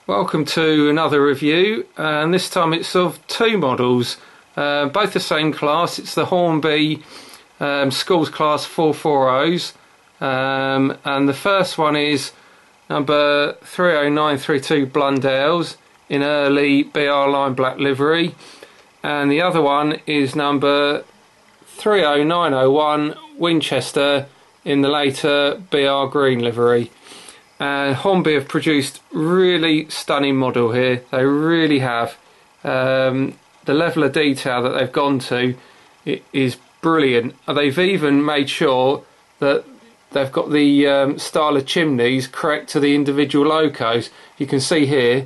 Welcome to another review, and this time it's of two models, both the same class. It's the Hornby Schools Class 440s, and the first one is number 30932 Blundells in early BR line black livery, and the other one is number 30901 Winchester in the later BR green livery. And Hornby have produced really stunning model here. They really have. The level of detail that they've gone to is brilliant. They've even made sure that they've got the style of chimneys correct to the individual locos. You can see here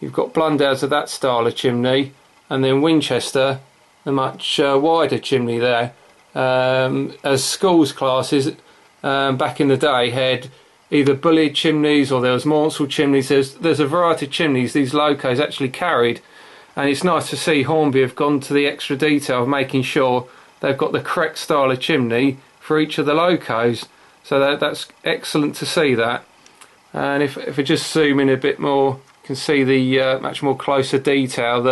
you've got Blundells of that style of chimney, and then Winchester, a much wider chimney there. As schools classes back in the day had either bullied chimneys or there was Maunsell chimneys. There's a variety of chimneys these locos actually carried, and it's nice to see Hornby have gone to the extra detail of making sure they've got the correct style of chimney for each of the locos. So that's excellent to see that. And if we just zoom in a bit more, you can see the much more closer detail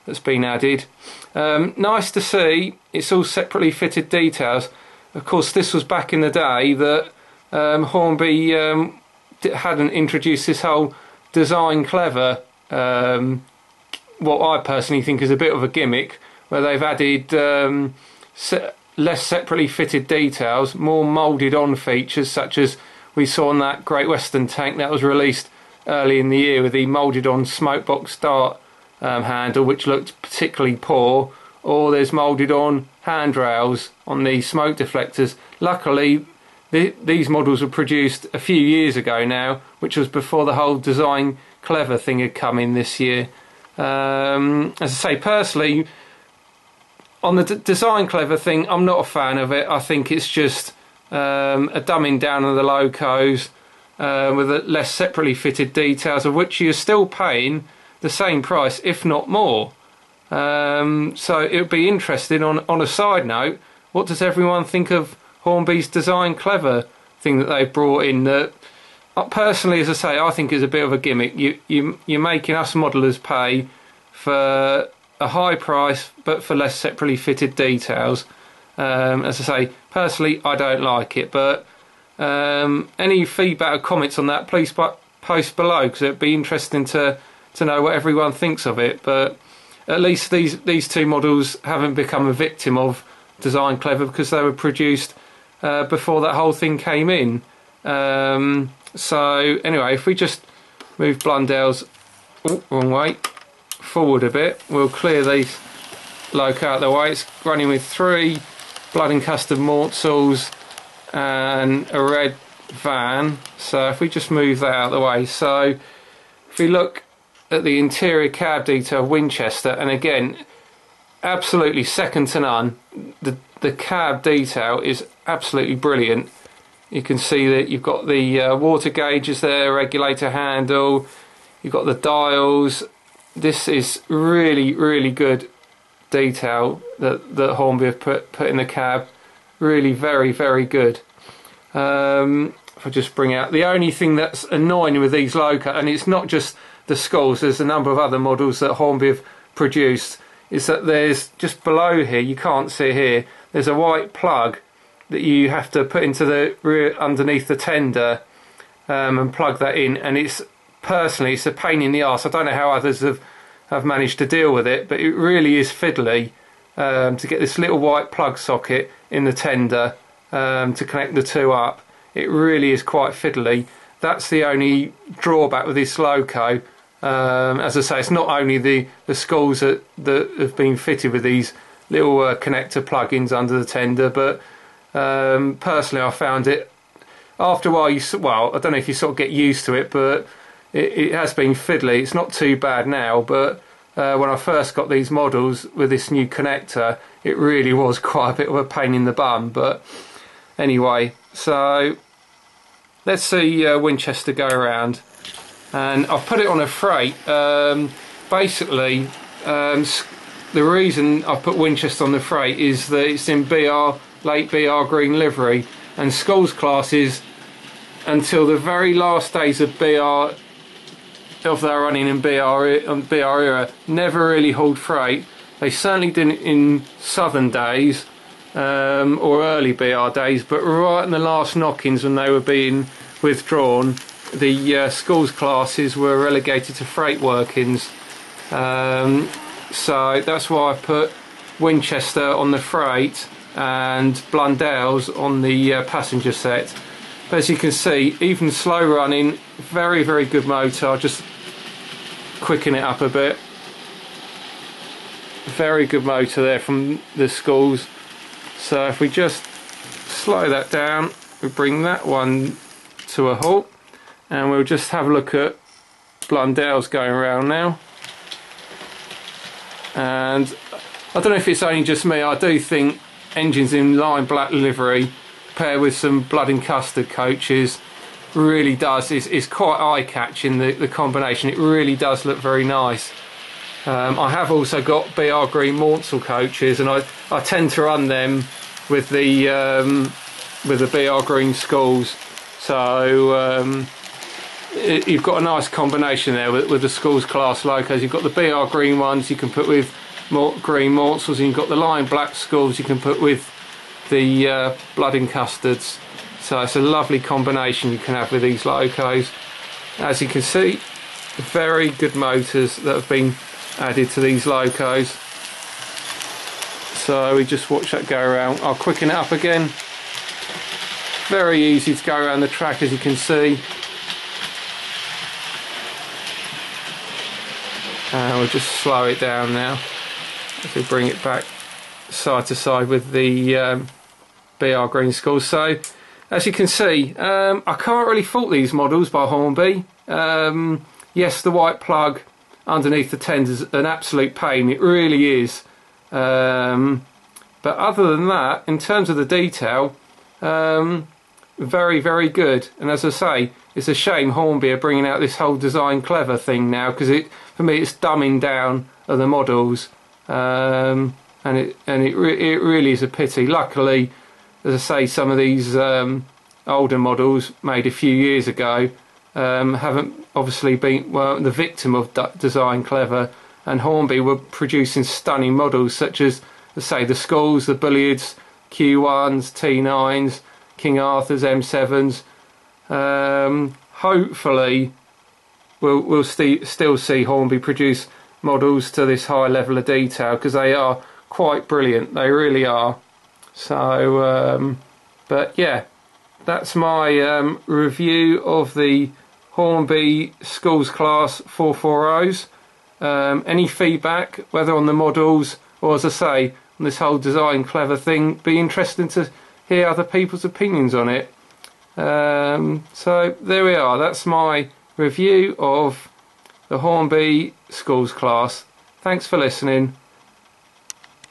that's been added. Nice to see it's all separately fitted details. Of course, this was back in the day that Hornby hadn't introduced this whole design clever, what I personally think is a bit of a gimmick, where they've added less separately fitted details, more moulded on features, such as we saw on that Great Western tank that was released early in the year with the moulded on smokebox dart handle, which looked particularly poor, or there's moulded on handrails on the smoke deflectors. Luckily these models were produced a few years ago now, which was before the whole design clever thing had come in this year. As I say, personally, on the design clever thing, I'm not a fan of it. I think it's just a dumbing down of the locos with less separately fitted details, of which you're still paying the same price, if not more. So it would be interesting, on a side note, what does everyone think of Hornby's design clever thing that they've brought in? That personally, as I say, I think is a bit of a gimmick. You're making us modelers pay for a high price but for less separately fitted details. As I say, personally I don't like it, but any feedback or comments on that, please post below, because it'd be interesting to know what everyone thinks of it. But at least these two models haven't become a victim of design clever, because they were produced before that whole thing came in. So anyway, if we just move Blundells wrong way forward a bit, we'll clear these loco out of the way. It's running with 3 blood encrusted Maunsells and a red van. So if we just move that out of the way, so if we look at the interior cab detail of Winchester, and again, absolutely second to none. The cab detail is absolutely brilliant. You can see that you've got the water gauges there, regulator handle, you've got the dials. This is really good detail that Hornby have put in the cab. Really very good. If I just bring out, the only thing that's annoying with these loco, and it's not just the Schools, there's a number of other models that Hornby have produced, is that there's just below here, you can't see here, there's a white plug that you have to put into the rear underneath the tender and plug that in, and it's a pain in the arse. I don't know how others have managed to deal with it, but it really is fiddly to get this little white plug socket in the tender to connect the two up. It really is quite fiddly. That's the only drawback with this loco. As I say, it's not only the Schools that have been fitted with these little connector plugins under the tender, but personally I found it, after a while, well, I don't know if you sort of get used to it, but it has been fiddly. It's not too bad now, but when I first got these models with this new connector, it really was quite a bit of a pain in the bum. But anyway, so let's see Winchester go around, and I've put it on a freight. Basically, the reason I put Winchester on the freight is that it's in late BR green livery, and Schools classes until the very last days of BR of their running in BR era never really hauled freight. They certainly didn't in southern days or early BR days, but right in the last knockings when they were being withdrawn, the schools classes were relegated to freight workings. So that's why I put Winchester on the freight and Blundells on the passenger set. But as you can see, even slow running, very good motor. I'll just quicken it up a bit. Very good motor there from the schools. So if we just slow that down, we bring that one to a halt, and we'll just have a look at Blundell's going around now. And I don't know if it's only just me, I do think engines in lime black livery paired with some blood and custard coaches really does, is quite eye-catching, the combination. It really does look very nice. I have also got BR green Maunsell coaches, and I tend to run them with the BR green schools. So you've got a nice combination there with the schools class locos. You've got the BR green ones you can put with green Maunsells, and you've got the lime black schools you can put with the blood and custards. So it's a lovely combination you can have with these locos. As you can see, very good motors that have been added to these locos. So we just watch that go around. I'll quicken it up again. Very easy to go around the track, as you can see. And we'll just slow it down now as we bring it back side to side with the BR green schools. So as you can see, I can't really fault these models by Hornby. Yes, the white plug underneath the tender is an absolute pain, it really is. But other than that, in terms of the detail, very good. And as I say, it's a shame Hornby are bringing out this whole design clever thing now, because for me it's dumbing down of the models, and it really is a pity. Luckily, as I say, some of these older models made a few years ago haven't obviously been the victim of design clever, and Hornby were producing stunning models such as, say, the Schools, the Bulliards, Q1s, T9s, King Arthurs, M7s. Hopefully we'll still see Hornby produce models to this high level of detail, because they are quite brilliant, they really are. So but yeah, that's my review of the Hornby Schools Class 440s. Any feedback, whether on the models or, as I say, on this whole design clever thing, be interesting to hear other people's opinions on it. So there we are, that's my review of the Hornby Schools Class. Thanks for listening.